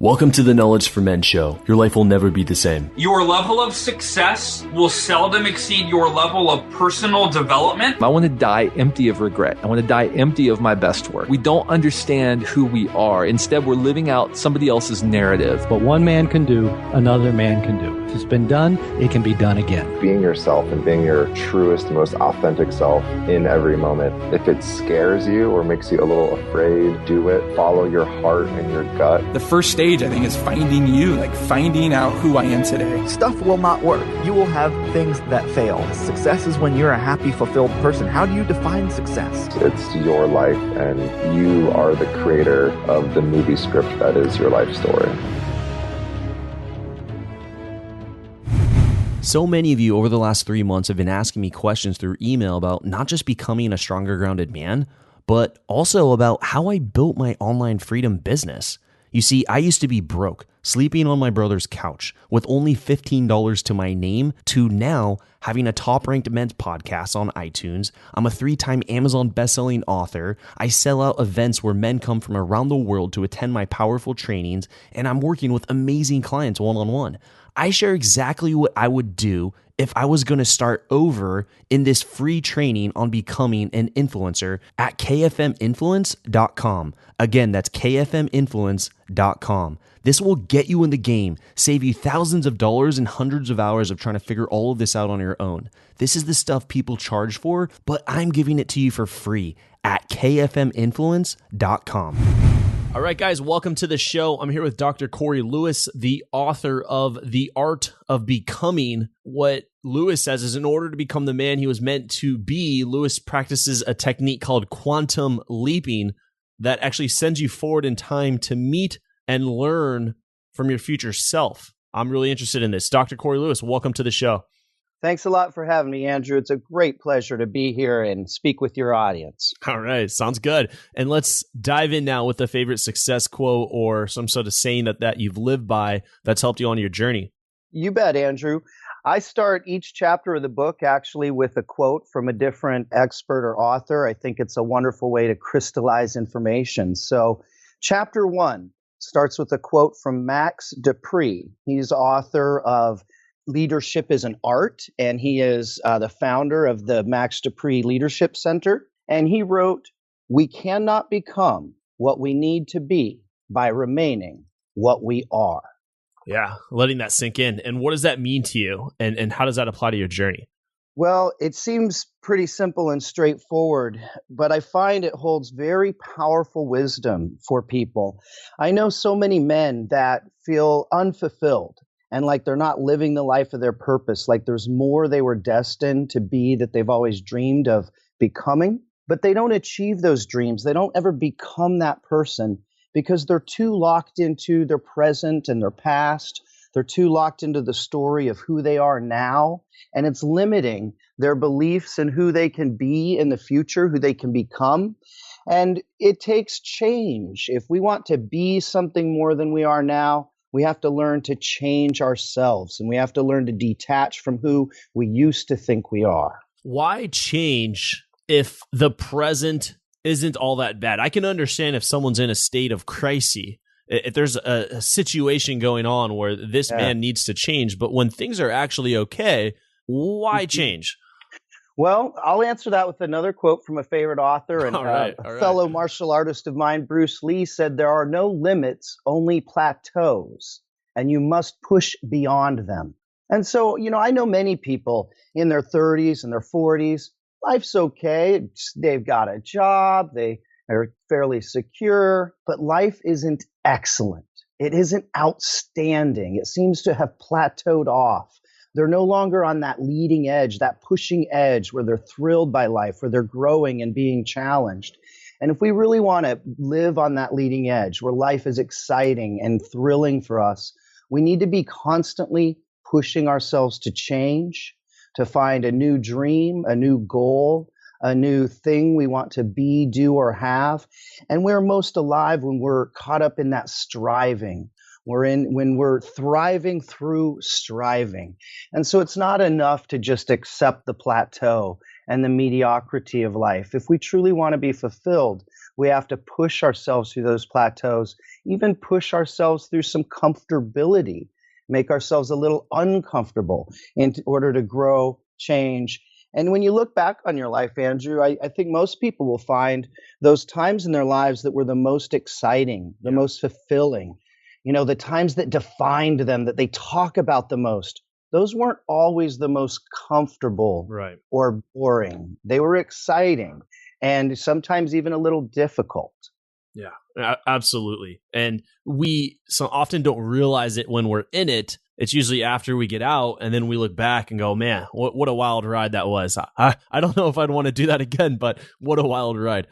Welcome to the Knowledge for Men show. Your life will never be the same. Your level of success will seldom exceed your level of personal development. I want to die empty of regret. I want to die empty of my best work. We don't understand who we are. Instead, we're living out somebody else's narrative. What one man can do, another man can do. If it's been done, it can be done again. Being yourself and being your truest, most authentic self in every moment. If it scares you or makes you a little afraid, do it. Follow your heart and your gut. The first stage, I think, is finding you, like finding out who I am today. Stuff will not work. You will have things that fail. Success is when you're a happy, fulfilled person. How do you define success? It's your life, and you are the creator of the movie script that is your life story. So many of you over the last 3 months have been asking me questions through email about not just becoming a stronger grounded man, but also about how I built my online freedom business. You see, I used to be broke, sleeping on my brother's couch with only $15 to my name, to now having a top-ranked men's podcast on iTunes. I'm a 3-time Amazon best-selling author. I sell out events where men come from around the world to attend my powerful trainings, and I'm working with amazing clients one-on-one. I share exactly what I would do if I was going to start over in this free training on becoming an influencer at kfminfluence.com. Again, that's kfminfluence.com. This will get you in the game, save you thousands of dollars and hundreds of hours of trying to figure all of this out on your own. This is the stuff people charge for, but I'm giving it to you for free at kfminfluence.com. All right, guys, welcome to the show. I'm here with Dr. Corey Lewis, the author of The Art of Becoming. What Lewis says is in order to become the man he was meant to be, Lewis practices a technique called quantum leaping that actually sends you forward in time to meet and learn from your future self. I'm really interested in this. Dr. Corey Lewis, welcome to the show. Thanks a lot for having me, Andrew. It's a great pleasure to be here and speak with your audience. All right. Sounds good. And let's dive in now with a favorite success quote or some sort of saying that you've lived by that's helped you on your journey. You bet, Andrew. I start each chapter of the book actually with a quote from a different expert or author. I think it's a wonderful way to crystallize information. So chapter 1 starts with a quote from Max De Pree. He's author of Leadership is an Art, and he is the founder of the Max De Pree Leadership Center. And he wrote, "We cannot become what we need to be by remaining what we are." Yeah, letting that sink in. And what does that mean to you? And how does that apply to your journey? Well, it seems pretty simple and straightforward, but I find it holds very powerful wisdom for people. I know so many men that feel unfulfilled and like they're not living the life of their purpose, like there's more they were destined to be that they've always dreamed of becoming, but they don't achieve those dreams. They don't ever become that person because they're too locked into their present and their past. They're too locked into the story of who they are now, and it's limiting their beliefs and who they can be in the future, who they can become. And it takes change. If we want to be something more than we are now, we have to learn to change ourselves, and we have to learn to detach from who we used to think we are. Why change if the present isn't all that bad? I can understand if someone's in a state of crisis, if there's a situation going on where this man needs to change, but when things are actually okay, why change? Well, I'll answer that with another quote from a favorite author and a fellow martial artist of mine, Bruce Lee, said, "There are no limits, only plateaus, and you must push beyond them." And so, I know many people in their 30s and their 40s, life's okay. They've got a job, they are fairly secure, but life isn't excellent. It isn't outstanding. It seems to have plateaued off. They're no longer on that leading edge, that pushing edge where they're thrilled by life, where they're growing and being challenged. And if we really want to live on that leading edge where life is exciting and thrilling for us, we need to be constantly pushing ourselves to change, to find a new dream, a new goal, a new thing we want to be, do, or have. And we're most alive when we're caught up in that striving. When we're thriving through striving. And so it's not enough to just accept the plateau and the mediocrity of life. If we truly want to be fulfilled, we have to push ourselves through those plateaus, even push ourselves through some comfortability, make ourselves a little uncomfortable in order to grow, change. And when you look back on your life, Andrew, I think most people will find those times in their lives that were the most exciting, the most fulfilling, the times that defined them, that they talk about the most. Those weren't always the most comfortable or boring. They were exciting and sometimes even a little difficult. Yeah, absolutely. And we so often don't realize it when we're in it. It's usually after we get out and then we look back and go, man, what a wild ride that was. I don't know if I'd want to do that again, but what a wild ride.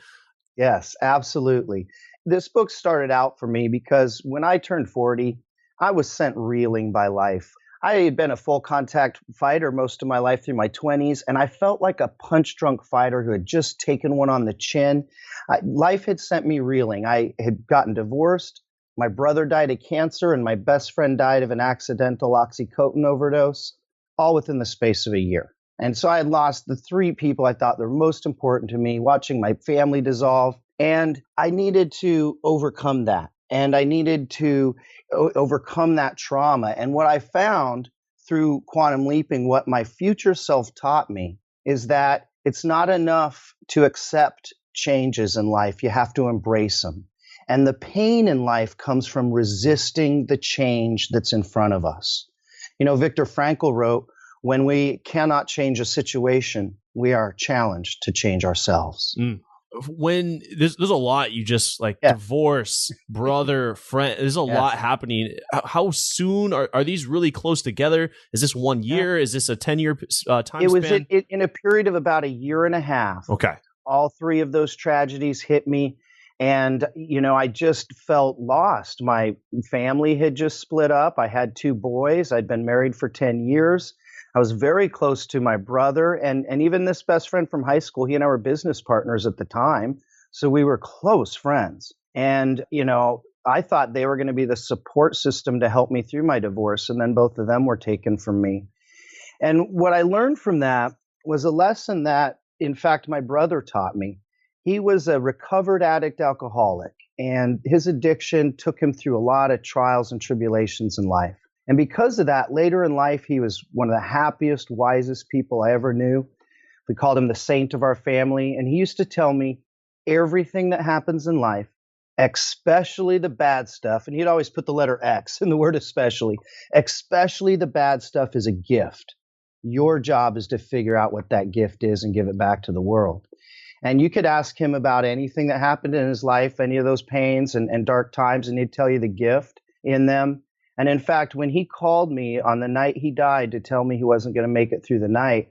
Yes, absolutely. This book started out for me because when I turned 40, I was sent reeling by life. I had been a full contact fighter most of my life through my 20s, and I felt like a punch-drunk fighter who had just taken one on the chin. Life had sent me reeling. I had gotten divorced. My brother died of cancer, and my best friend died of an accidental Oxycontin overdose, all within the space of a year. And so I had lost the three people I thought were most important to me, watching my family dissolve, and I needed to overcome that. And I needed to overcome that trauma. And what I found through quantum leaping, what my future self taught me, is that it's not enough to accept changes in life. You have to embrace them. And the pain in life comes from resisting the change that's in front of us. Viktor Frankl wrote, when we cannot change a situation, we are challenged to change ourselves. When there's a lot, you just divorce, brother, friend, there's a lot happening. How soon are these really close together? Is this 1 year? Is this a 10-year time span? It was in a period of about a year and a half. Okay. All three of those tragedies hit me. And, I just felt lost. My family had just split up. I had two boys. I'd been married for 10 years. I was very close to my brother and even this best friend from high school. He and I were business partners at the time. So we were close friends. And, I thought they were going to be the support system to help me through my divorce. And then both of them were taken from me. And what I learned from that was a lesson that, in fact, my brother taught me. He was a recovered addict alcoholic, and his addiction took him through a lot of trials and tribulations in life. And because of that, later in life, he was one of the happiest, wisest people I ever knew. We called him the saint of our family. And he used to tell me everything that happens in life, especially the bad stuff, and he'd always put the letter X in the word especially the bad stuff is a gift. Your job is to figure out what that gift is and give it back to the world. And you could ask him about anything that happened in his life, any of those pains and dark times, and he'd tell you the gift in them. And in fact, when he called me on the night he died to tell me he wasn't going to make it through the night,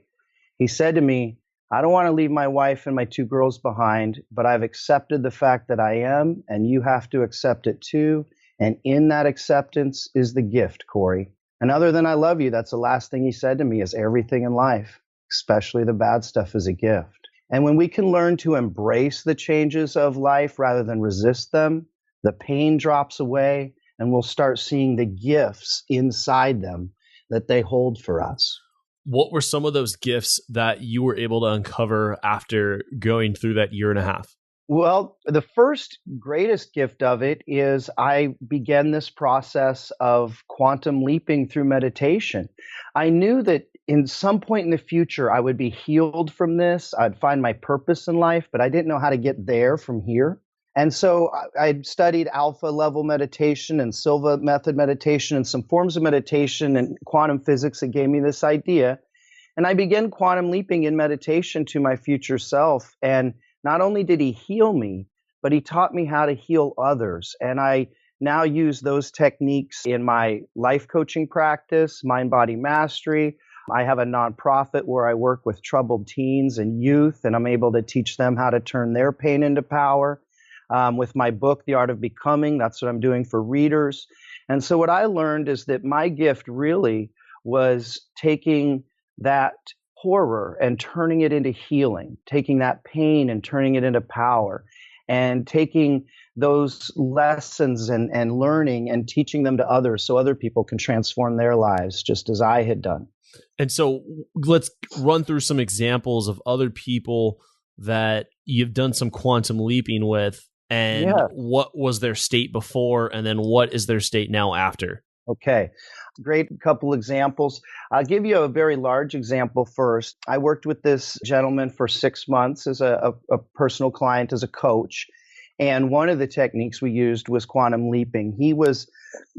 he said to me, I don't want to leave my wife and my two girls behind, but I've accepted the fact that I am, and you have to accept it too. And in that acceptance is the gift, Corey. And other than I love you, that's the last thing he said to me, is everything in life, especially the bad stuff, is a gift. And when we can learn to embrace the changes of life rather than resist them, the pain drops away, and we'll start seeing the gifts inside them that they hold for us. What were some of those gifts that you were able to uncover after going through that year and a half? Well, the first greatest gift of it is I began this process of quantum leaping through meditation. I knew that in some point in the future, I would be healed from this. I'd find my purpose in life, but I didn't know how to get there from here. And so I studied alpha level meditation and Silva method meditation and some forms of meditation and quantum physics that gave me this idea. And I began quantum leaping in meditation to my future self. And not only did he heal me, but he taught me how to heal others. And I now use those techniques in my life coaching practice, Mind Body Mastery. I have a nonprofit where I work with troubled teens and youth, and I'm able to teach them how to turn their pain into power. With my book, The Art of Becoming, that's what I'm doing for readers. And so what I learned is that my gift really was taking that horror and turning it into healing, taking that pain and turning it into power, and taking those lessons and learning and teaching them to others so other people can transform their lives just as I had done. And so let's run through some examples of other people that you've done some quantum leaping with and what was their state before, and then what is their state now after? Okay. Great couple examples. I'll give you a very large example first. I worked with this gentleman for 6 months as a personal client, as a coach. And one of the techniques we used was quantum leaping. He was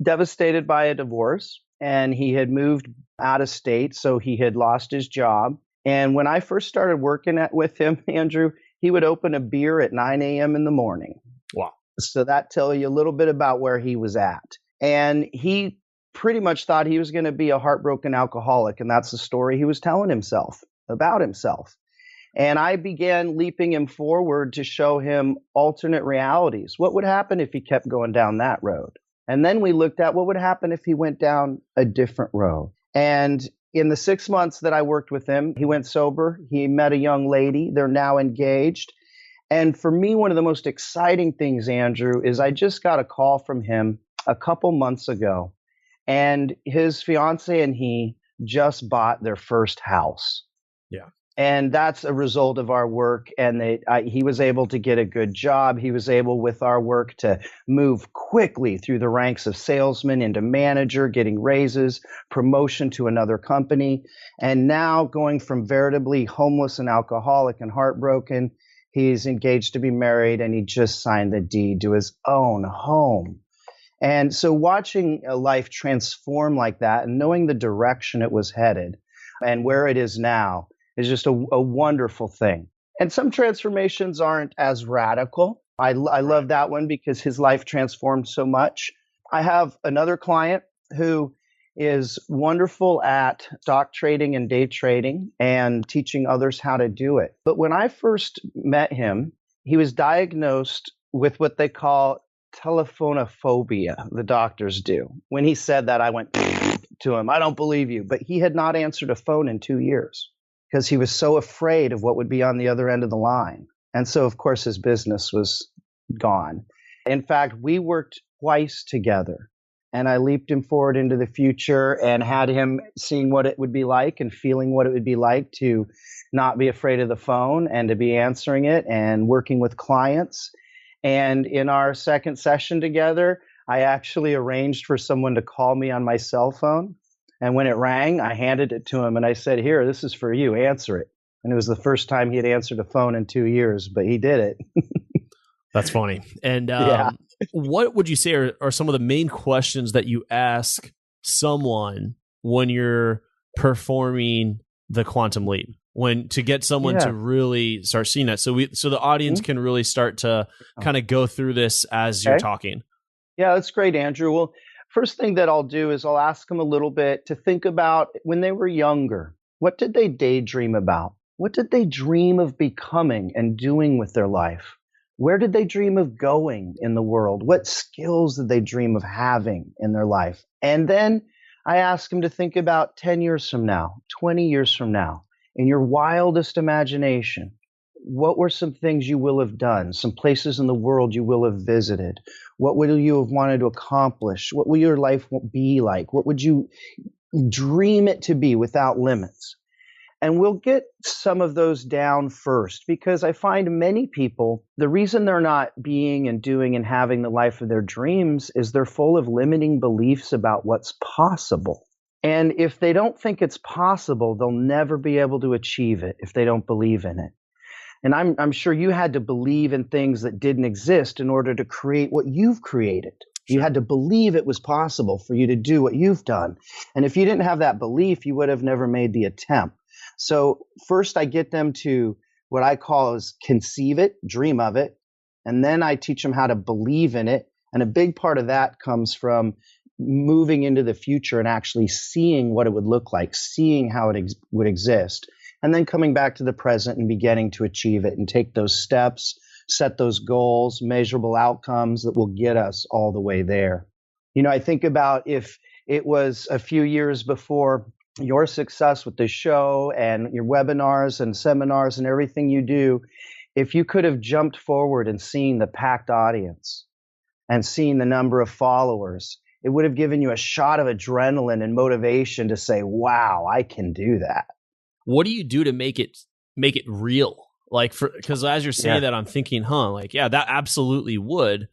devastated by a divorce, and he had moved out of state, so he had lost his job. And when I first started working with him, Andrew, he would open a beer at 9 a.m. in the morning. Wow. So that tells you a little bit about where he was at. And he pretty much thought he was going to be a heartbroken alcoholic. And that's the story he was telling himself about himself. And I began leaping him forward to show him alternate realities. What would happen if he kept going down that road? And then we looked at what would happen if he went down a different road. And in the 6 months that I worked with him, he went sober. He met a young lady. They're now engaged. And for me, one of the most exciting things, Andrew, is I just got a call from him a couple months ago. And his fiance and he just bought their first house. Yeah. And that's a result of our work. And he was able to get a good job. He was able, with our work, to move quickly through the ranks of salesman into manager, getting raises, promotion to another company. And now going from veritably homeless and alcoholic and heartbroken, he's engaged to be married, and he just signed the deed to his own home. And so watching a life transform like that and knowing the direction it was headed and where it is now is just a wonderful thing. And some transformations aren't as radical. I love that one because his life transformed so much. I have another client who is wonderful at stock trading and day trading and teaching others how to do it. But when I first met him, he was diagnosed with what they call telephonophobia, the doctors do. When he said that, I went to him, I don't believe you. But he had not answered a phone in 2 years because he was so afraid of what would be on the other end of the line. And so, of course, his business was gone. In fact, we worked twice together. And I leaped him forward into the future and had him seeing what it would be like and feeling what it would be like to not be afraid of the phone and to be answering it and working with clients. And in our second session together, I actually arranged for someone to call me on my cell phone. And when it rang, I handed it to him and I said, here, this is for you, answer it. And it was the first time he had answered a phone in 2 years, but he did it. That's funny. And what would you say are some of the main questions that you ask someone when you're performing the quantum leap? When to get someone to really start seeing that, so the audience can really start to kind of go through this as you're talking. Yeah, that's great, Andrew. Well, first thing that I'll do is I'll ask them a little bit to think about when they were younger. What did they daydream about? What did they dream of becoming and doing with their life? Where did they dream of going in the world? What skills did they dream of having in their life? And then I ask them to think about 10 years from now, 20 years from now, in your wildest imagination. What were some things you will have done? Some places in the world you will have visited? What will you have wanted to accomplish? What will your life be like? What would you dream it to be without limits? And we'll get some of those down first, because I find many people, the reason they're not being and doing and having the life of their dreams is they're full of limiting beliefs about what's possible. And if they don't think it's possible, they'll never be able to achieve it if they don't believe in it. And I'm sure you had to believe in things that didn't exist in order to create what you've created. You had to believe it was possible for you to do what you've done. And if you didn't have that belief, you would have never made the attempt. So first I get them to what I call is conceive it, dream of it, and then I teach them how to believe in it. And a big part of that comes from moving into the future and actually seeing what it would look like, seeing how it would exist, and then coming back to the present and beginning to achieve it and take those steps, set those goals, measurable outcomes that will get us all the way there. You know, I think about if it was a few years before your success with this show and your webinars and seminars and everything you do, if you could have jumped forward and seen the packed audience and seen the number of followers, it would have given you a shot of adrenaline and motivation to say, wow, I can do that. What do you do to make it real? Like, because as you're saying that, I'm thinking, like, yeah, that absolutely would,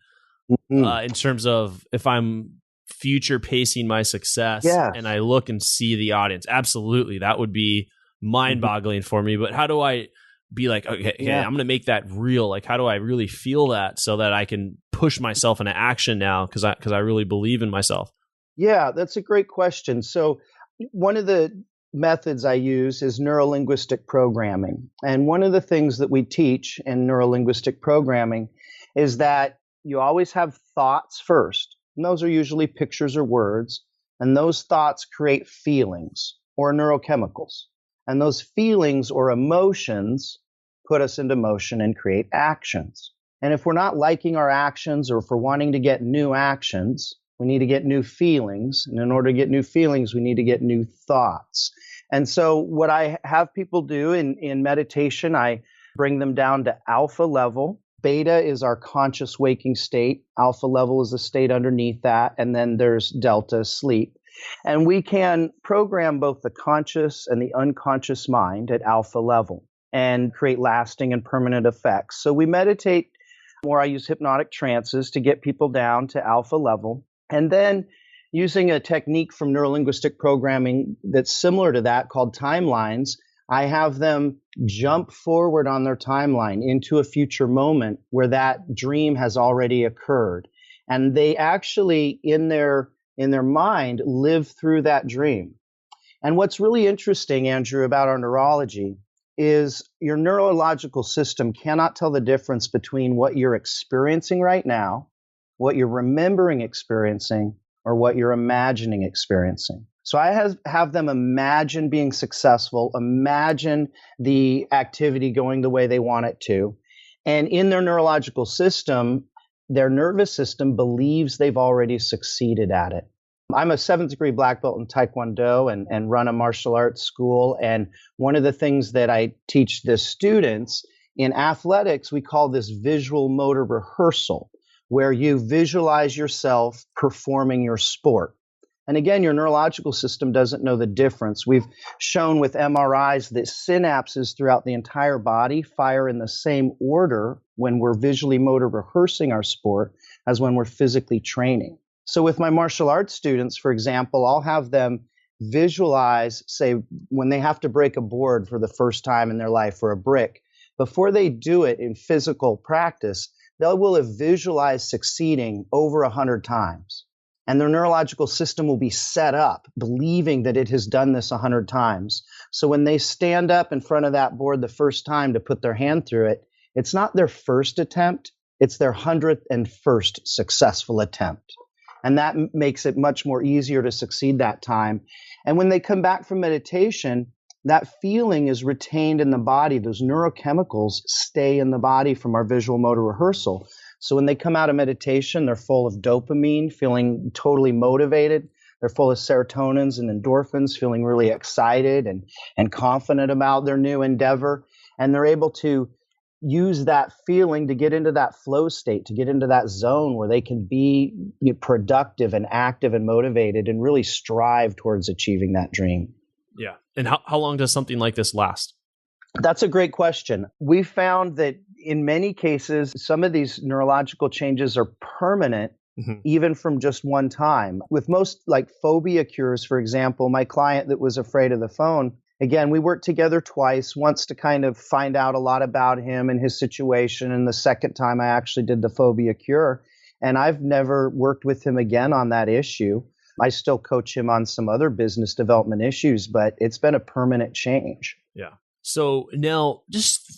in terms of if I'm future pacing my success and I look and see the audience, absolutely, that would be mind boggling for me. But how do I be like, okay, I'm going to make that real? Like, how do I really feel that so that I can push myself into action now? Because I really believe in myself. Yeah, that's a great question. So one of the methods I use is neurolinguistic programming. And one of the things that we teach in neurolinguistic programming is that you always have thoughts first. And those are usually pictures or words. And those thoughts create feelings or neurochemicals. And those feelings or emotions put us into motion and create actions. And if we're not liking our actions, or if we're wanting to get new actions, we need to get new feelings. And in order to get new feelings, we need to get new thoughts. And so what I have people do in meditation, I bring them down to alpha level. Beta is our conscious waking state. Alpha level is the state underneath that. And then there's delta, sleep. And we can program both the conscious and the unconscious mind at alpha level and create lasting and permanent effects. So we meditate, or I use hypnotic trances to get people down to alpha level. And then using a technique from neurolinguistic programming that's similar to that called timelines, I have them jump forward on their timeline into a future moment where that dream has already occurred. And they actually, in their mind, live through that dream. And what's really interesting, Andrew, about our neurology is your neurological system cannot tell the difference between what you're experiencing right now, what you're remembering experiencing, or what you're imagining experiencing. So I have them imagine being successful, imagine the activity going the way they want it to. And in their neurological system, their nervous system believes they've already succeeded at it. I'm a 7th degree black belt in Taekwondo and run a martial arts school. And one of the things that I teach the students in athletics, we call this visual motor rehearsal, where you visualize yourself performing your sport. And again, your neurological system doesn't know the difference. We've shown with MRIs that synapses throughout the entire body fire in the same order when we're visually motor rehearsing our sport as when we're physically training. So with my martial arts students, for example, I'll have them visualize, say, when they have to break a board for the first time in their life or a brick. Before they do it in physical practice, they will have visualized succeeding over 100 times. And their neurological system will be set up believing that it has done this 100 times. So when they stand up in front of that board the first time to put their hand through it, it's not their first attempt, it's their 101st successful attempt. And that makes it much more easier to succeed that time. And when they come back from meditation, that feeling is retained in the body. Those neurochemicals stay in the body from our visual motor rehearsal. So when they come out of meditation, they're full of dopamine, feeling totally motivated. They're full of serotonins and endorphins, feeling really excited and confident about their new endeavor. And they're able to use that feeling to get into that flow state, to get into that zone where they can be productive and active and motivated and really strive towards achieving that dream. Yeah. And how long does something like this last? That's a great question. We found that in many cases, some of these neurological changes are permanent, even from just one time. With most like phobia cures, for example, my client that was afraid of the phone, again, we worked together twice, once to kind of find out a lot about him and his situation. And the second time I actually did the phobia cure. And I've never worked with him again on that issue. I still coach him on some other business development issues, but it's been a permanent change. Yeah. So now just,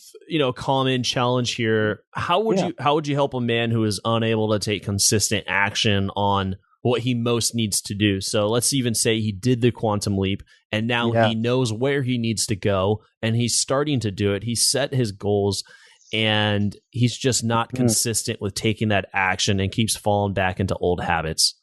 common challenge here. How would you help a man who is unable to take consistent action on what he most needs to do? So let's even say he did the quantum leap and now he knows where he needs to go and he's starting to do it. He set his goals and he's just not consistent with taking that action and keeps falling back into old habits.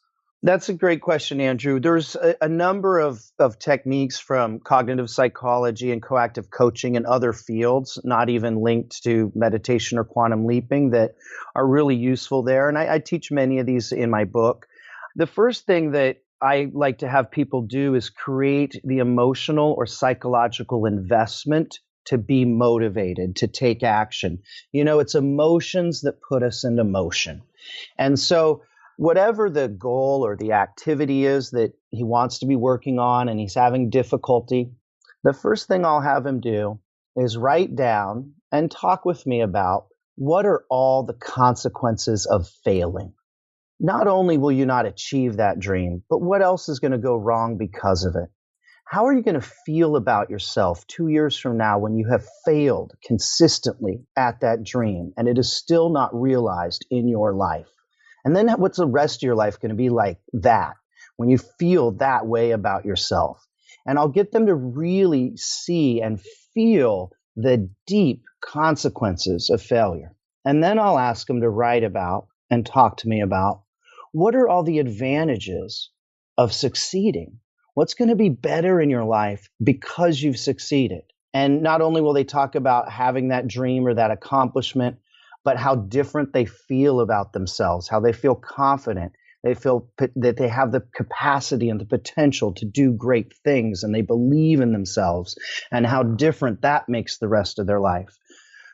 That's a great question, Andrew. There's a number of techniques from cognitive psychology and coactive coaching and other fields, not even linked to meditation or quantum leaping, that are really useful there. And I teach many of these in my book. The first thing that I like to have people do is create the emotional or psychological investment to be motivated, to take action. It's emotions that put us into motion. And so whatever the goal or the activity is that he wants to be working on and he's having difficulty, the first thing I'll have him do is write down and talk with me about what are all the consequences of failing. Not only will you not achieve that dream, but what else is going to go wrong because of it? How are you going to feel about yourself 2 years from now when you have failed consistently at that dream and it is still not realized in your life? And then what's the rest of your life going to be like that when you feel that way about yourself? And I'll get them to really see and feel the deep consequences of failure. And then I'll ask them to write about and talk to me about what are all the advantages of succeeding? What's going to be better in your life because you've succeeded? And not only will they talk about having that dream or that accomplishment, but how different they feel about themselves, how they feel confident. They feel that they have the capacity and the potential to do great things, and they believe in themselves, and how different that makes the rest of their life.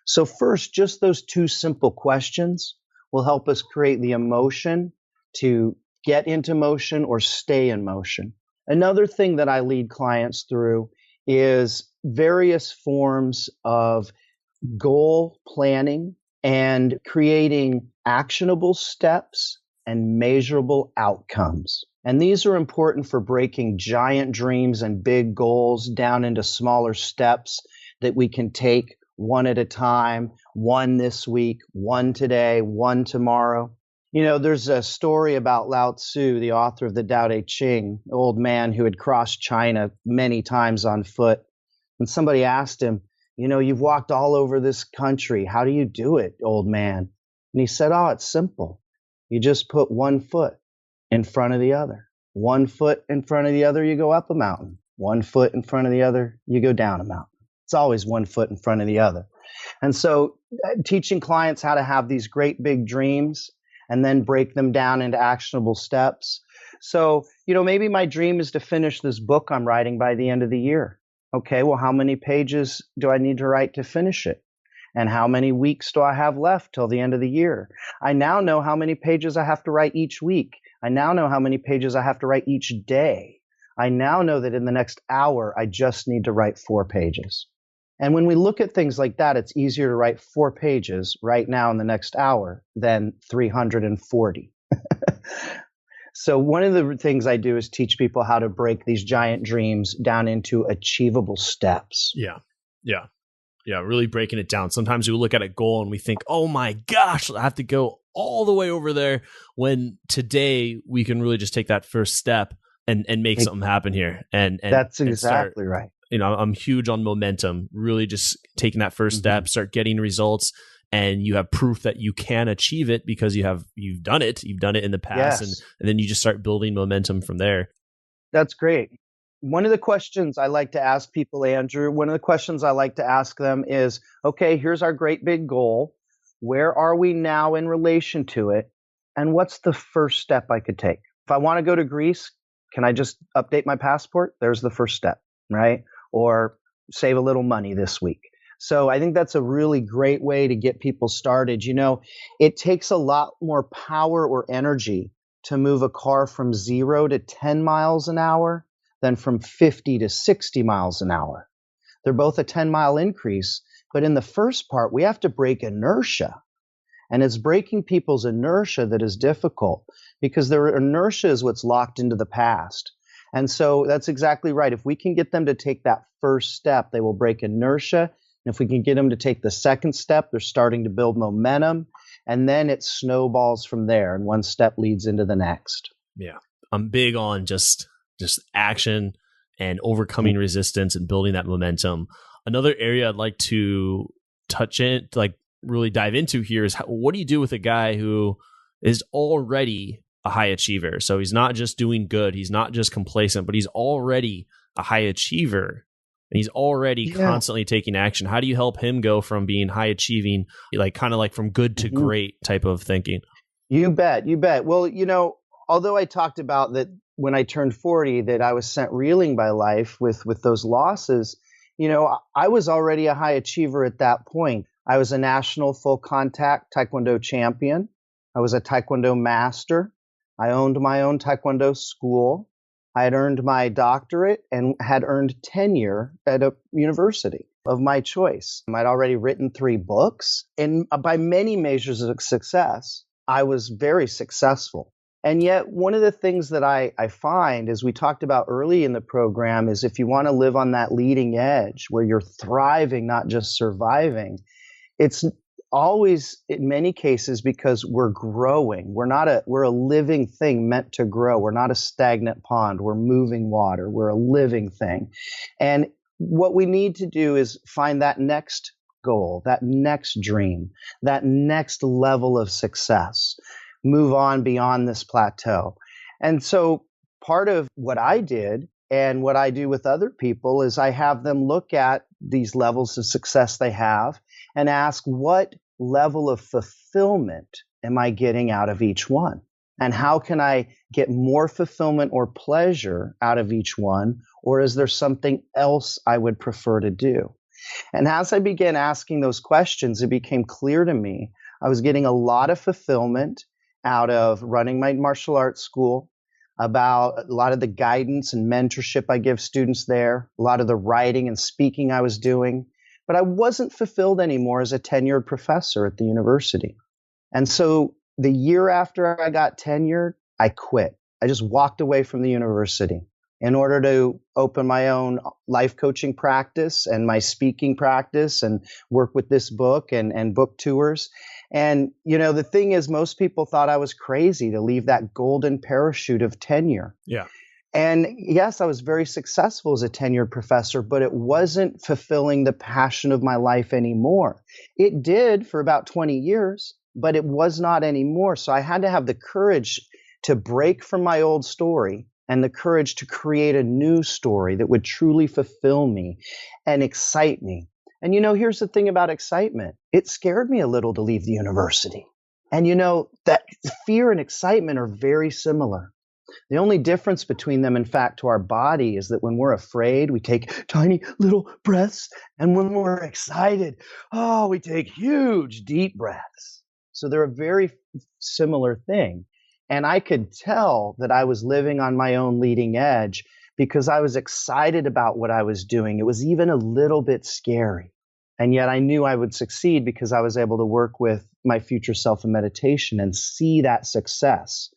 So first, just those two simple questions will help us create the emotion to get into motion or stay in motion. Another thing that I lead clients through is various forms of goal planning and creating actionable steps and measurable outcomes. And these are important for breaking giant dreams and big goals down into smaller steps that we can take one at a time, one this week, one today, one tomorrow. There's a story about Lao Tzu, the author of the Tao Te Ching, an old man who had crossed China many times on foot. And somebody asked him, you've walked all over this country. How do you do it, old man? And he said, it's simple. You just put one foot in front of the other. One foot in front of the other, you go up a mountain. One foot in front of the other, you go down a mountain. It's always one foot in front of the other. And so teaching clients how to have these great big dreams and then break them down into actionable steps. So, maybe my dream is to finish this book I'm writing by the end of the year. Okay, well, how many pages do I need to write to finish it? And how many weeks do I have left till the end of the year? I now know how many pages I have to write each week. I now know how many pages I have to write each day. I now know that in the next hour, I just need to write 4 pages. And when we look at things like that, it's easier to write 4 pages right now in the next hour than 340. So one of the things I do is teach people how to break these giant dreams down into achievable steps. Yeah. Really breaking it down. Sometimes we look at a goal and we think, oh my gosh, I have to go all the way over there, when today we can really just take that first step and make something happen here. And that's exactly right. I'm huge on momentum, really just taking that first step, start getting results, and you have proof that you can achieve it because you've done it in the past. Yes. And then you just start building momentum from there. That's great. One of the questions I like to ask people, Andrew, is, okay, here's our great big goal. Where are we now in relation to it? And what's the first step I could take? If I want to go to Greece, can I just update my passport? There's the first step, right? Or save a little money this week. So I think that's a really great way to get people started. It takes a lot more power or energy to move a car from 0 to 10 miles an hour than from 50 to 60 miles an hour. They're both a 10-mile increase, but in the first part, we have to break inertia. And it's breaking people's inertia that is difficult, because their inertia is what's locked into the past. And so that's exactly right. If we can get them to take that first step, they will break inertia. And if we can get them to take the second step, they're starting to build momentum. And then it snowballs from there, and one step leads into the next. Yeah. I'm big on just action and overcoming resistance and building that momentum. Another area I'd like to touch in, like really dive into here, is what do you do with a guy who is already a high achiever? So he's not just doing good, he's not just complacent, but he's already a high achiever and he's already constantly taking action. How do you help him go from being high achieving, like kind of like from good to great type of thinking? You bet. Well, although I talked about that when I turned 40, that I was sent reeling by life with those losses, I was already a high achiever at that point. I was a national full contact Taekwondo champion. I was a Taekwondo master. I owned my own Taekwondo school. I had earned my doctorate and had earned tenure at a university of my choice. I'd already written 3 books, and by many measures of success, I was very successful. And yet, one of the things that I find, as we talked about early in the program, is if you want to live on that leading edge where you're thriving, not just surviving, it's always, in many cases, because we're growing. We're a living thing meant to grow. We're not a stagnant pond. We're moving water. We're a living thing. And what we need to do is find that next goal, that next dream, that next level of success, move on beyond this plateau. And so part of what I did and what I do with other people is I have them look at these levels of success they have and ask, what level of fulfillment am I getting out of each one? And how can I get more fulfillment or pleasure out of each one? Or is there something else I would prefer to do? And as I began asking those questions, it became clear to me I was getting a lot of fulfillment out of running my martial arts school, about a lot of the guidance and mentorship I give students there, a lot of the writing and speaking I was doing. But I wasn't fulfilled anymore as a tenured professor at the university. And so the year after I got tenured, I quit. I just walked away from the university in order to open my own life coaching practice and my speaking practice and work with this book and book tours. And, the thing is, most people thought I was crazy to leave that golden parachute of tenure. Yeah. And yes, I was very successful as a tenured professor, but it wasn't fulfilling the passion of my life anymore. It did for about 20 years, but it was not anymore. So I had to have the courage to break from my old story and the courage to create a new story that would truly fulfill me and excite me. And here's the thing about excitement. It scared me a little to leave the university. And that fear and excitement are very similar. The only difference between them, in fact, to our body is that when we're afraid, we take tiny little breaths. And when we're excited, we take huge, deep breaths. So they're a very similar thing. And I could tell that I was living on my own leading edge because I was excited about what I was doing. It was even a little bit scary. And yet I knew I would succeed because I was able to work with my future self in meditation and see that success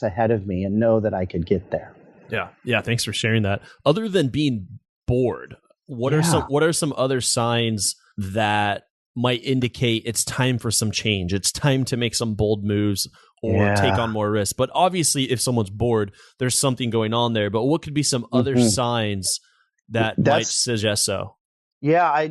ahead of me and know that I could get there. Yeah. Yeah. Thanks for sharing that. Other than being bored, what are some other signs that might indicate it's time for some change? It's time to make some bold moves or take on more risk. But obviously, if someone's bored, there's something going on there. But what could be some other signs that might suggest so? Yeah,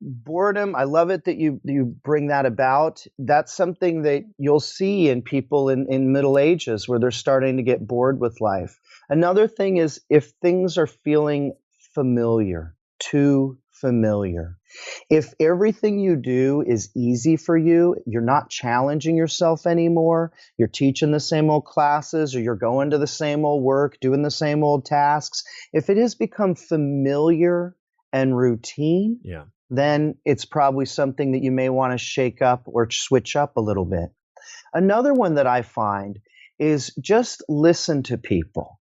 boredom, I love it that you bring that about. That's something that you'll see in people in middle ages where they're starting to get bored with life. Another thing is if things are feeling familiar, too familiar. If everything you do is easy for you, you're not challenging yourself anymore, you're teaching the same old classes or you're going to the same old work, doing the same old tasks. If it has become familiar and routine, then it's probably something that you may want to shake up or switch up a little bit. Another one that I find is just listen to people.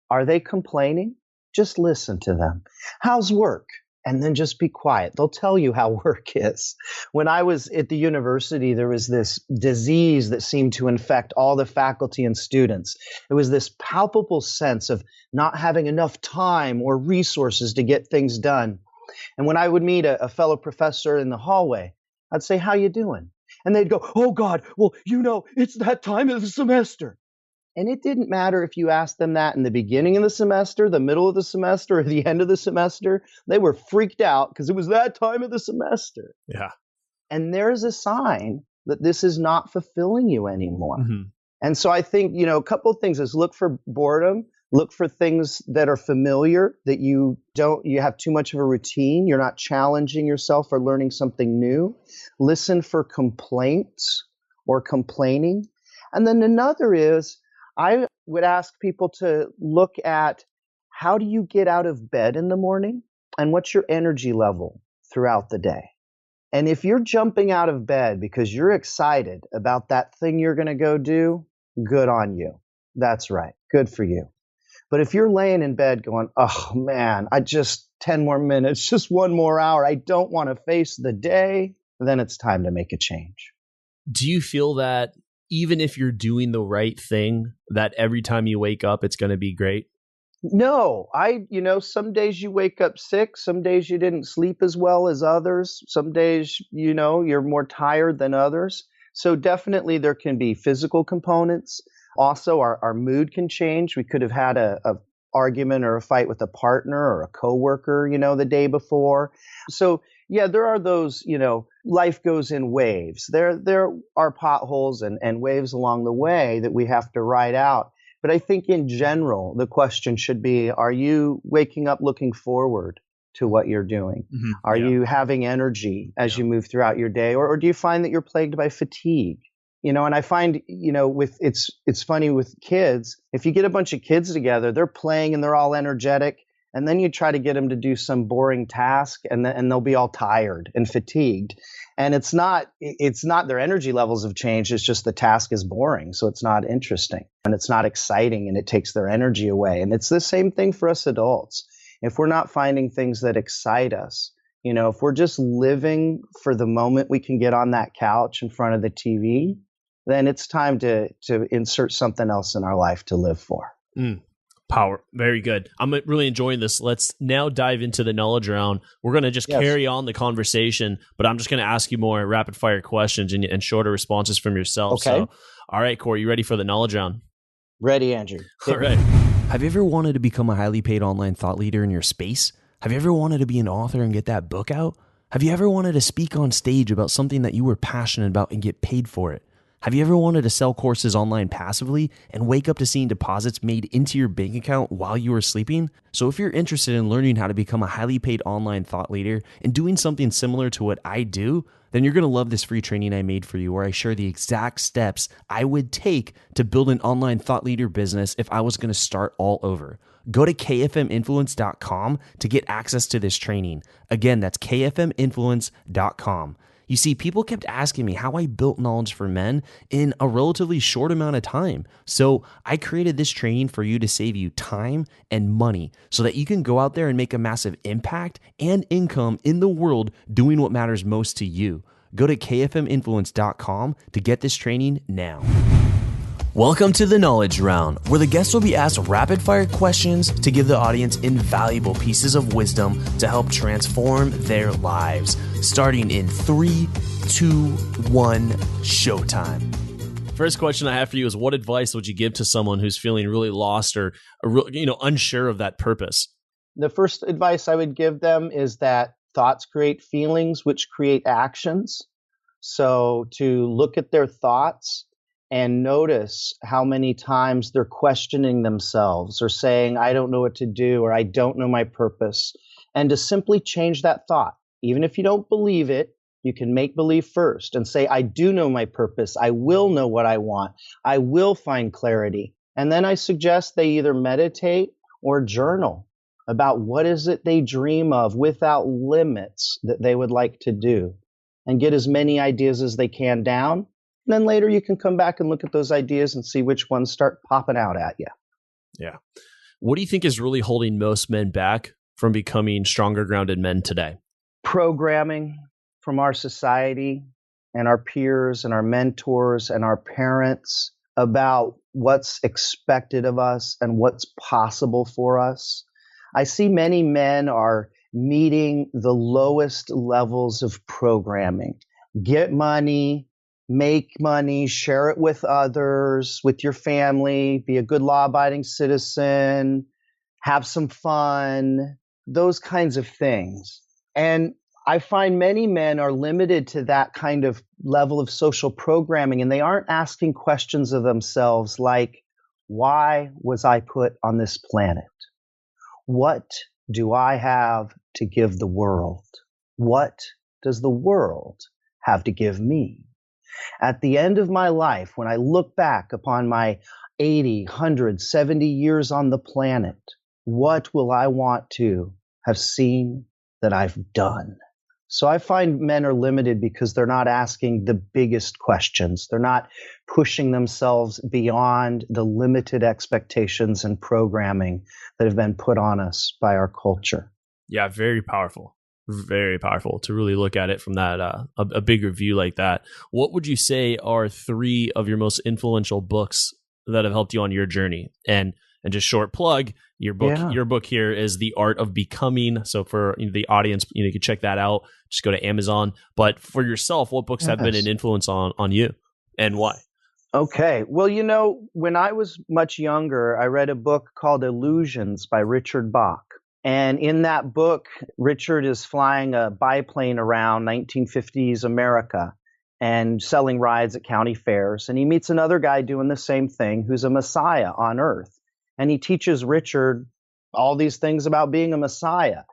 Are they complaining? Just listen to them. How's work? And then just be quiet. They'll tell you how work is. When I was at the university, there was this disease that seemed to infect all the faculty and students. It was this palpable sense of not having enough time or resources to get things done. And when I would meet a fellow professor in the hallway, I'd say, "How you doing?" And they'd go, "Oh God, well, it's that time of the semester." And it didn't matter if you asked them that in the beginning of the semester, the middle of the semester, or the end of the semester. They were freaked out because it was that time of the semester. Yeah. And there's a sign that this is not fulfilling you anymore. Mm-hmm. And so I think, a couple of things is look for boredom, look for things that are familiar, that you have too much of a routine. You're not challenging yourself or learning something new. Listen for complaints or complaining. And then another is, I would ask people to look at how do you get out of bed in the morning? and what's your energy level throughout the day. And if you're jumping out of bed because you're excited about that thing you're going to go do, good on you. That's right. Good for you. But if you're laying in bed going, oh man, 10 more minutes, just one more hour, I don't want to face the day, then it's time to make a change. Do you feel that even if you're doing the right thing, that every time you wake up, it's going to be great? No, some days you wake up sick. Some days you didn't sleep as well as others. Some days, you're more tired than others. So definitely there can be physical components. Also, our mood can change. We could have had a argument or a fight with a partner or a coworker, the day before. So yeah, there are those, life goes in waves. There are potholes and waves along the way that we have to ride out. But I think in general, the question should be, are you waking up looking forward to what you're doing? Mm-hmm. Are you having energy as you move throughout your day? Or do you find that you're plagued by fatigue? And I find, it's funny with kids, if you get a bunch of kids together, they're playing and they're all energetic. And then you try to get them to do some boring task and they'll be all tired and fatigued. And it's not their energy levels have changed. It's just the task is boring. So it's not interesting and it's not exciting and it takes their energy away. And it's the same thing for us adults. If we're not finding things that excite us, if we're just living for the moment we can get on that couch in front of the TV, then it's time to insert something else in our life to live for. Power. Very good. I'm really enjoying this. Let's now dive into the knowledge round. We're going to just carry on the conversation, but I'm just going to ask you more rapid fire questions and shorter responses from yourself. Okay. So, all right, Corey, you ready for the knowledge round? Ready, Andrew. All right. Have you ever wanted to become a highly paid online thought leader in your space? Have you ever wanted to be an author and get that book out? Have you ever wanted to speak on stage about something that you were passionate about and get paid for it? Have you ever wanted to sell courses online passively and wake up to seeing deposits made into your bank account while you were sleeping? So if you're interested in learning how to become a highly paid online thought leader and doing something similar to what I do, then you're going to love this free training I made for you where I share the exact steps I would take to build an online thought leader business if I was going to start all over. Go to kfminfluence.com to get access to this training. Again, that's kfminfluence.com. You see, people kept asking me how I built knowledge for men in a relatively short amount of time. So I created this training for you to save you time and money so that you can go out there and make a massive impact and income in the world doing what matters most to you. Go to kfminfluence.com to get this training now. Welcome to the Knowledge Round, where the guests will be asked rapid-fire questions to give the audience invaluable pieces of wisdom to help transform their lives. Starting in 3, 2, 1, showtime. First question I have for you is, what advice would you give to someone who's feeling really lost or unsure of that purpose? The first advice I would give them is that thoughts create feelings, which create actions. So to look at their thoughts and notice how many times they're questioning themselves or saying, I don't know what to do, or I don't know my purpose. And to simply change that thought. Even if you don't believe it, you can make believe first and say, I do know my purpose. I will know what I want. I will find clarity. And then I suggest they either meditate or journal about what is it they dream of without limits that they would like to do, and get as many ideas as they can down. And then later you can come back and look at those ideas and see which ones start popping out at you. Yeah. What do you think is really holding most men back from becoming stronger grounded men today? Programming from our society and our peers and our mentors and our parents about what's expected of us and what's possible for us. I see many men are meeting the lowest levels of programming. Get money, make money, share it with others, with your family, be a good law-abiding citizen, have some fun, those kinds of things. And I find many men are limited to that kind of level of social programming, and they aren't asking questions of themselves like, why was I put on this planet? What do I have to give the world? What does the world have to give me? At the end of my life, when I look back upon my 80, 100, 70 years on the planet, what will I want to have seen that I've done. So I find men are limited because they're not asking the biggest questions. They're not pushing themselves beyond the limited expectations and programming that have been put on us by our culture. Yeah, very powerful. Very powerful to really look at it from that a bigger view like that. What would you say are 3 of your most influential books that have helped you on your journey? And just short plug, your book here is The Art of Becoming. So for the audience, you can check that out. Just go to Amazon. But for yourself, what books have been an influence on you and why? Okay. Well, when I was much younger, I read a book called Illusions by Richard Bach. And in that book, Richard is flying a biplane around 1950s America and selling rides at county fairs. And he meets another guy doing the same thing who's a messiah on earth. And he teaches Richard all these things about being a messiah.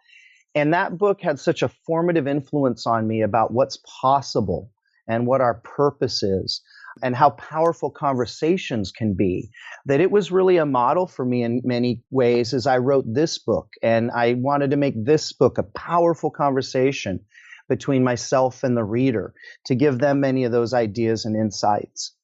And that book had such a formative influence on me about what's possible and what our purpose is and how powerful conversations can be, that it was really a model for me in many ways as I wrote this book. And I wanted to make this book a powerful conversation between myself and the reader to give them many of those ideas and insights.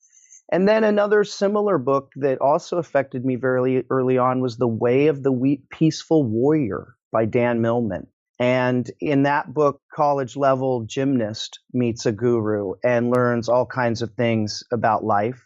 And then another similar book that also affected me very early on was The Way of the Peaceful Warrior by Dan Millman. And in that book, college-level gymnast meets a guru and learns all kinds of things about life.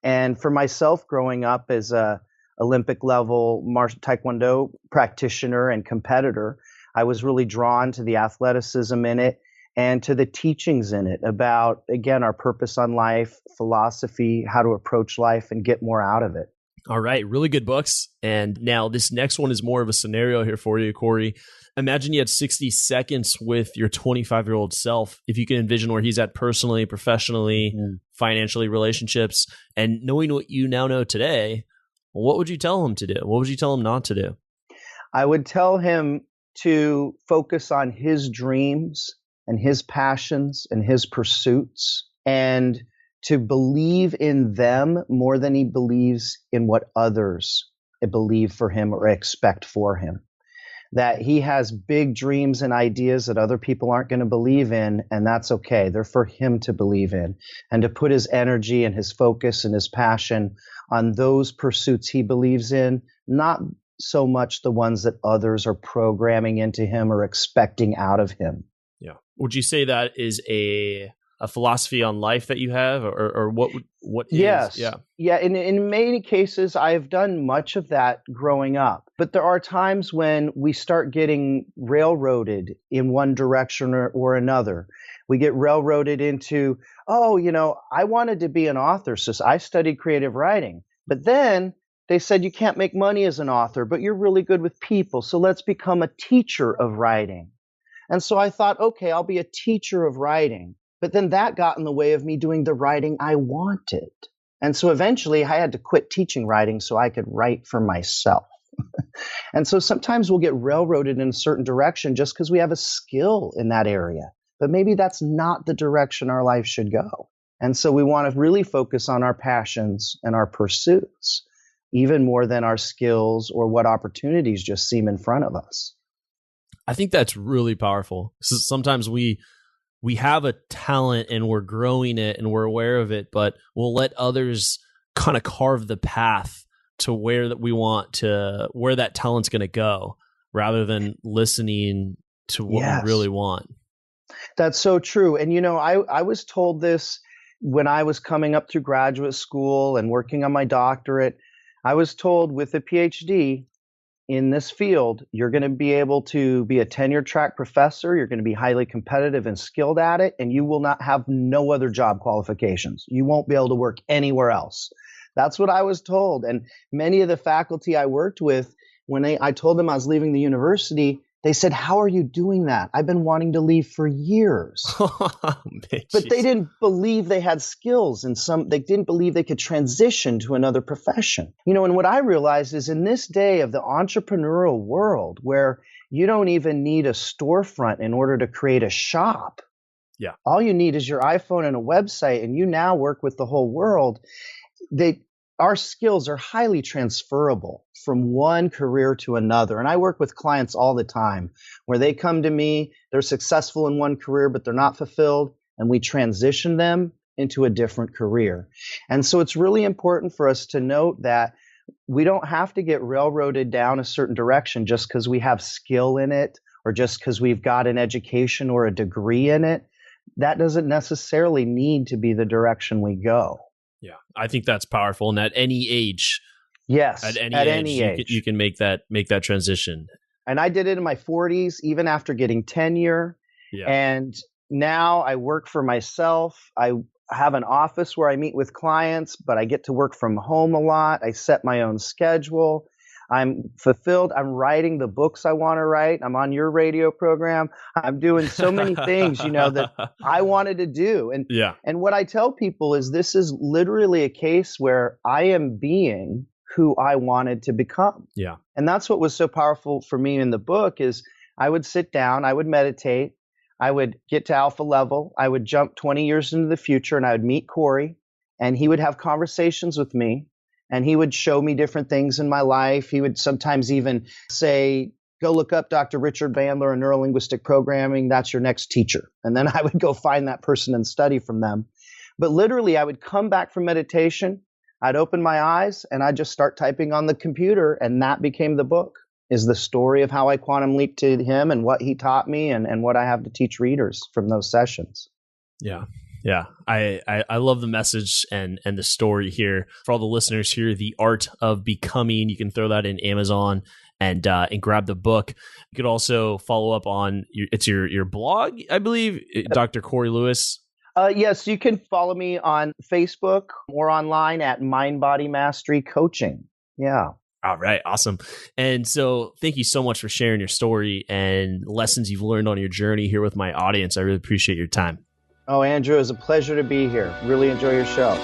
And for myself, growing up as a Olympic-level Taekwondo practitioner and competitor, I was really drawn to the athleticism in it and to the teachings in it about, again, our purpose on life, philosophy, how to approach life and get more out of it. All right. Really good books. And now this next one is more of a scenario here for you, Corey. Imagine you had 60 seconds with your 25-year-old self. If you can envision where he's at personally, professionally, financially, relationships, and knowing what you now know today, what would you tell him to do? What would you tell him not to do? I would tell him to focus on his dreams and his passions and his pursuits, and to believe in them more than he believes in what others believe for him or expect for him. That he has big dreams and ideas that other people aren't going to believe in, and that's okay. They're for him to believe in, and to put his energy and his focus and his passion on those pursuits he believes in, not so much the ones that others are programming into him or expecting out of him. Yeah. Would you say that is a philosophy on life that you have, or what is? Yes. Yeah. In many cases, I've done much of that growing up, but there are times when we start getting railroaded in one direction or another. We get railroaded into, I wanted to be an author, so I studied creative writing, but then they said you can't make money as an author, but you're really good with people, so let's become a teacher of writing. And so I thought, okay, I'll be a teacher of writing. But then that got in the way of me doing the writing I wanted. And so eventually I had to quit teaching writing so I could write for myself. And so sometimes we'll get railroaded in a certain direction just because we have a skill in that area. But maybe that's not the direction our life should go. And so we want to really focus on our passions and our pursuits, even more than our skills or what opportunities just seem in front of us. I think that's really powerful. So sometimes we have a talent and we're growing it and we're aware of it, but we'll let others kind of carve the path to where that we want to, where that talent's going to go, rather than listening to what we really want. That's so true. And, I was told this when I was coming up through graduate school and working on my doctorate. I was told with a PhD in this field, you're going to be able to be a tenure track professor. You're going to be highly competitive and skilled at it, and you will not have no other job qualifications. You won't be able to work anywhere else. That's what I was told. And many of the faculty I worked with, when I told them I was leaving the university, they said, "How are you doing that? I've been wanting to leave for years." But they didn't believe they had skills, and they didn't believe they could transition to another profession. And what I realized is in this day of the entrepreneurial world where you don't even need a storefront in order to create a shop. Yeah. All you need is your iPhone and a website, and you now work with the whole world. our skills are highly transferable from one career to another. And I work with clients all the time where they come to me, they're successful in one career, but they're not fulfilled, and we transition them into a different career. And so it's really important for us to note that we don't have to get railroaded down a certain direction just because we have skill in it or just because we've got an education or a degree in it. That doesn't necessarily need to be the direction we go. Yeah, I think that's powerful. And at any age, yes, at any age, you can make that transition. And I did it in my 40s, even after getting tenure. Yeah. And now I work for myself. I have an office where I meet with clients, but I get to work from home a lot. I set my own schedule. I'm fulfilled. I'm writing the books I want to write. I'm on your radio program. I'm doing so many things, that I wanted to do. And what I tell people is this is literally a case where I am being who I wanted to become. Yeah. And that's what was so powerful for me in the book is I would sit down, I would meditate, I would get to alpha level, I would jump 20 years into the future, and I would meet Corey, and he would have conversations with me. And he would show me different things in my life. He would sometimes even say, go look up Dr. Richard Bandler in neurolinguistic programming. That's your next teacher. And then I would go find that person and study from them. But literally, I would come back from meditation. I'd open my eyes and I'd just start typing on the computer. And that became the book, is the story of how I quantum leaped to him and what he taught me and what I have to teach readers from those sessions. Yeah. Yeah, I love the message and the story here. For all the listeners here, The Art of Becoming, you can throw that in Amazon and grab the book. You could also follow up on your blog, I believe, Dr. Corey Lewis. Yes, you can follow me on Facebook or online at Mind Body Mastery Coaching. Yeah. All right. Awesome. And so thank you so much for sharing your story and lessons you've learned on your journey here with my audience. I really appreciate your time. Oh, Andrew, it was a pleasure to be here. Really enjoy your show.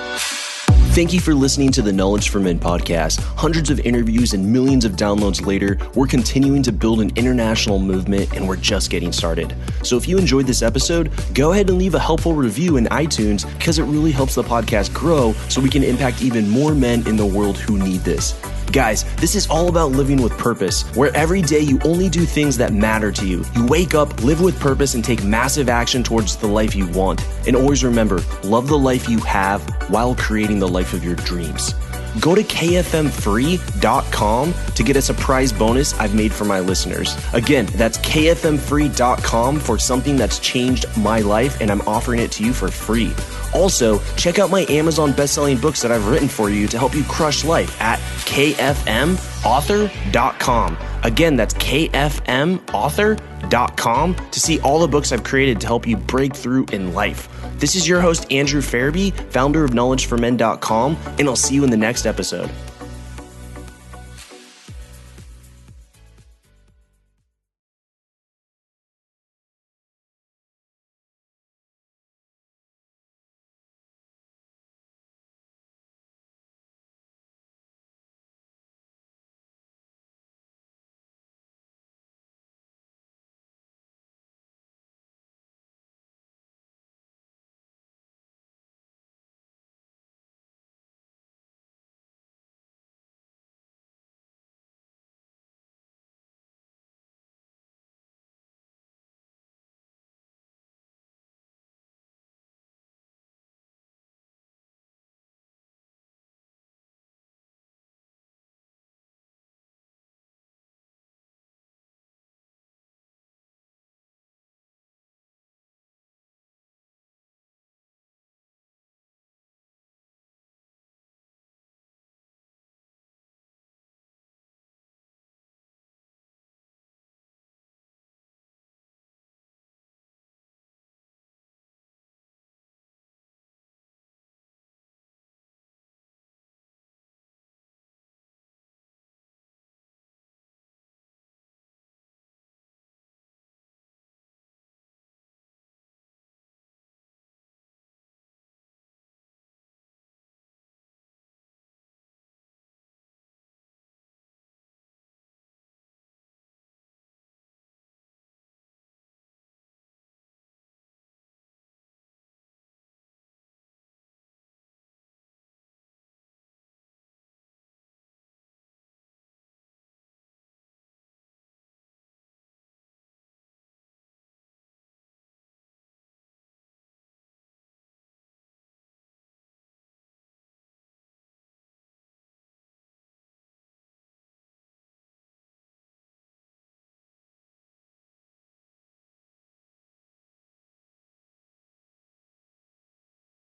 Thank you for listening to the Knowledge for Men podcast. Hundreds of interviews and millions of downloads later, we're continuing to build an international movement, and we're just getting started. So if you enjoyed this episode, go ahead and leave a helpful review in iTunes because it really helps the podcast grow so we can impact even more men in the world who need this. Guys, this is all about living with purpose, where every day you only do things that matter to you. You wake up, live with purpose, and take massive action towards the life you want. And always remember, love the life you have while creating the life of your dreams. Go to kfmfree.com to get a surprise bonus I've made for my listeners. Again, that's kfmfree.com for something that's changed my life, and I'm offering it to you for free. Also, check out my Amazon best-selling books that I've written for you to help you crush life at kfmauthor.com. Again, that's kfmauthor.com to see all the books I've created to help you break through in life. This is your host, Andrew Farabee, founder of KnowledgeForMen.com, and I'll see you in the next episode.